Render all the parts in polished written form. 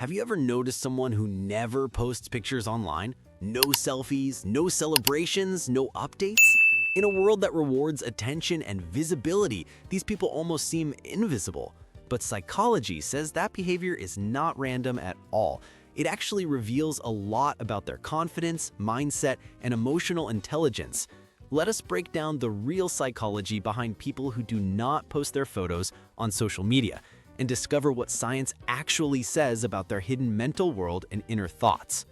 Have you ever noticed someone who never posts pictures online? No selfies, no celebrations, no updates? In a world that rewards attention and visibility, these people almost seem invisible. But psychology says that behavior is not random at all. It actually reveals a lot about their confidence, mindset, and emotional intelligence. Let us break down the real psychology behind people who do not post their photos on social media and discover what science actually says about their hidden mental world and inner thoughts.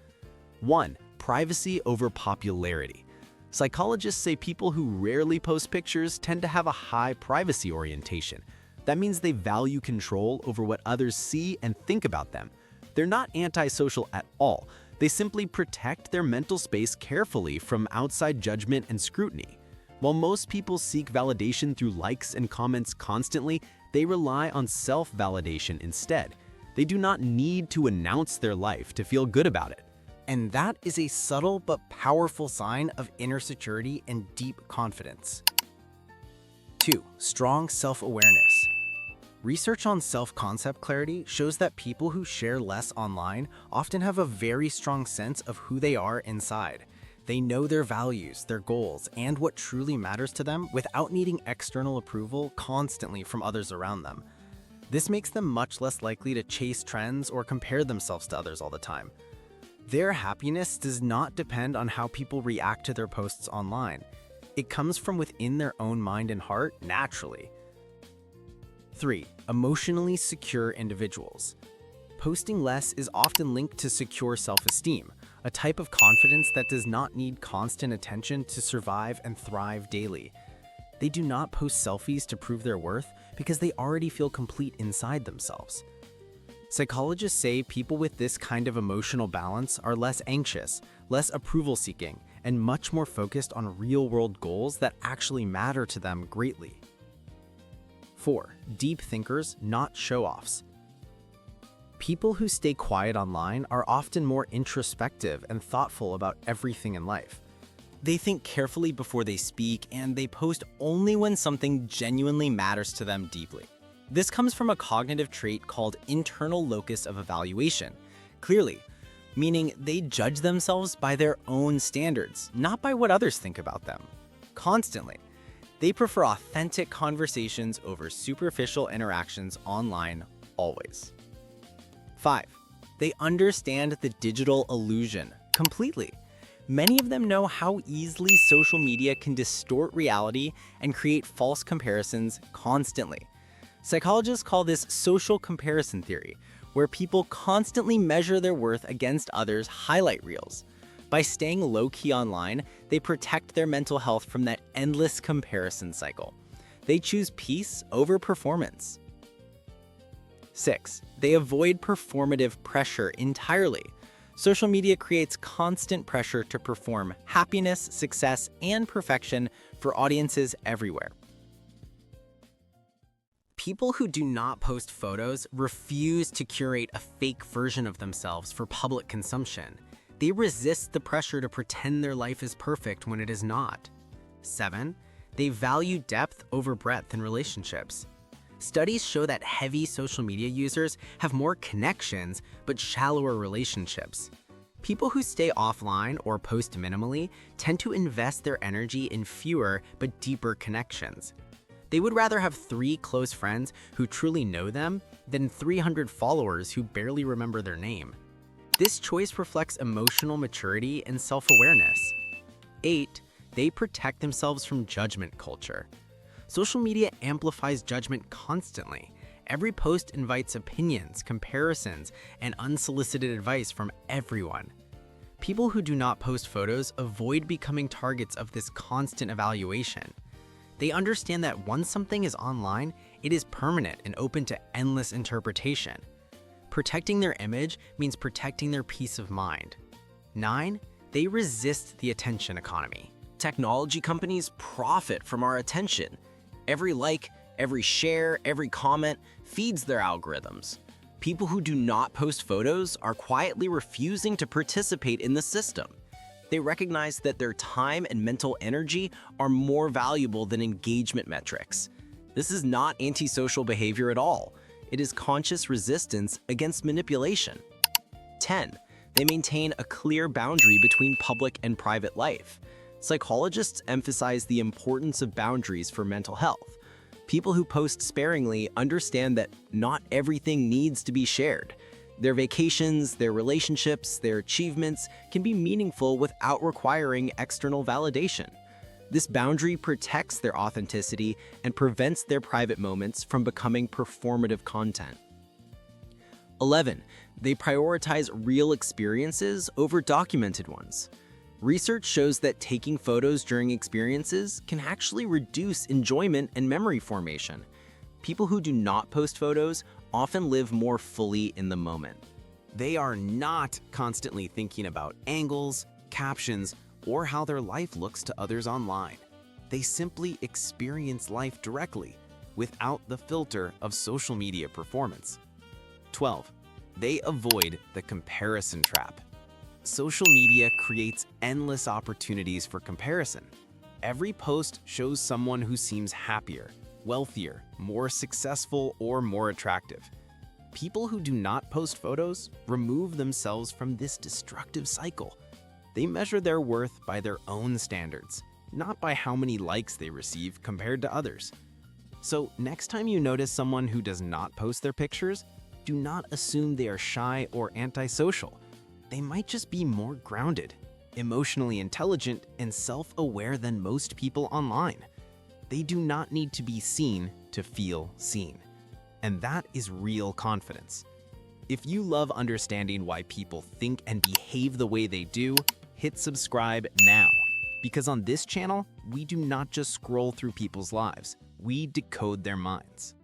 1. Privacy over popularity. Psychologists say people who rarely post pictures tend to have a high privacy orientation. That means they value control over what others see and think about them. They're not antisocial at all. They simply protect their mental space carefully from outside judgment and scrutiny. While most people seek validation through likes and comments constantly, they rely on self-validation instead. They do not need to announce their life to feel good about it. And that is a subtle but powerful sign of inner security and deep confidence. 2. Strong self-awareness. Research on self-concept clarity shows that people who share less online often have a very strong sense of who they are inside. They know their values, their goals, and what truly matters to them without needing external approval constantly from others around them. This makes them much less likely to chase trends or compare themselves to others all the time. Their happiness does not depend on how people react to their posts online. It comes from within their own mind and heart naturally. 3. Emotionally secure individuals. Posting less is often linked to secure self-esteem, a type of confidence that does not need constant attention to survive and thrive daily. They do not post selfies to prove their worth because they already feel complete inside themselves. Psychologists say people with this kind of emotional balance are less anxious, less approval-seeking, and much more focused on real-world goals that actually matter to them greatly. 4. Deep thinkers, not show-offs. People who stay quiet online are often more introspective and thoughtful about everything in life. They think carefully before they speak, and they post only when something genuinely matters to them deeply. This comes from a cognitive trait called internal locus of evaluation, clearly, meaning they judge themselves by their own standards, not by what others think about them. Constantly. They prefer authentic conversations over superficial interactions online, always. 5. They understand the digital illusion completely. Many of them know how easily social media can distort reality and create false comparisons constantly. Psychologists call this social comparison theory, where people constantly measure their worth against others' highlight reels. By staying low-key online, they protect their mental health from that endless comparison cycle. They choose peace over performance. 6. They avoid performative pressure entirely. Social media creates constant pressure to perform happiness, success, and perfection for audiences everywhere. People who do not post photos refuse to curate a fake version of themselves for public consumption. They resist the pressure to pretend their life is perfect when it is not. 7. They value depth over breadth in relationships. Studies show that heavy social media users have more connections but shallower relationships. People who stay offline or post minimally tend to invest their energy in fewer but deeper connections. They would rather have 3 close friends who truly know them than 300 followers who barely remember their name. This choice reflects emotional maturity and self-awareness. 8. They protect themselves from judgment culture. Social media amplifies judgment constantly. Every post invites opinions, comparisons, and unsolicited advice from everyone. People who do not post photos avoid becoming targets of this constant evaluation. They understand that once something is online, it is permanent and open to endless interpretation. Protecting their image means protecting their peace of mind. 9. They resist the attention economy. Technology companies profit from our attention. Every like, every share, every comment feeds their algorithms. People who do not post photos are quietly refusing to participate in the system. They recognize that their time and mental energy are more valuable than engagement metrics. This is not antisocial behavior at all. It is conscious resistance against manipulation. 10. They maintain a clear boundary between public and private life. Psychologists emphasize the importance of boundaries for mental health. People who post sparingly understand that not everything needs to be shared. Their vacations, their relationships, their achievements can be meaningful without requiring external validation. This boundary protects their authenticity and prevents their private moments from becoming performative content. 11. They prioritize real experiences over documented ones. Research shows that taking photos during experiences can actually reduce enjoyment and memory formation. People who do not post photos often live more fully in the moment. They are not constantly thinking about angles, captions, or how their life looks to others online. They simply experience life directly, without the filter of social media performance. 12. They avoid the comparison trap. Social media creates endless opportunities for comparison. Every post shows someone who seems happier, wealthier, more successful, or more attractive. People who do not post photos remove themselves from this destructive cycle. They measure their worth by their own standards, not by how many likes they receive compared to others. So next time you notice someone who does not post their pictures, do not assume they are shy or antisocial. They might just be more grounded, emotionally intelligent, and self-aware than most people online. They do not need to be seen to feel seen. And that is real confidence. If you love understanding why people think and behave the way they do, hit subscribe now. Because on this channel, we do not just scroll through people's lives, we decode their minds.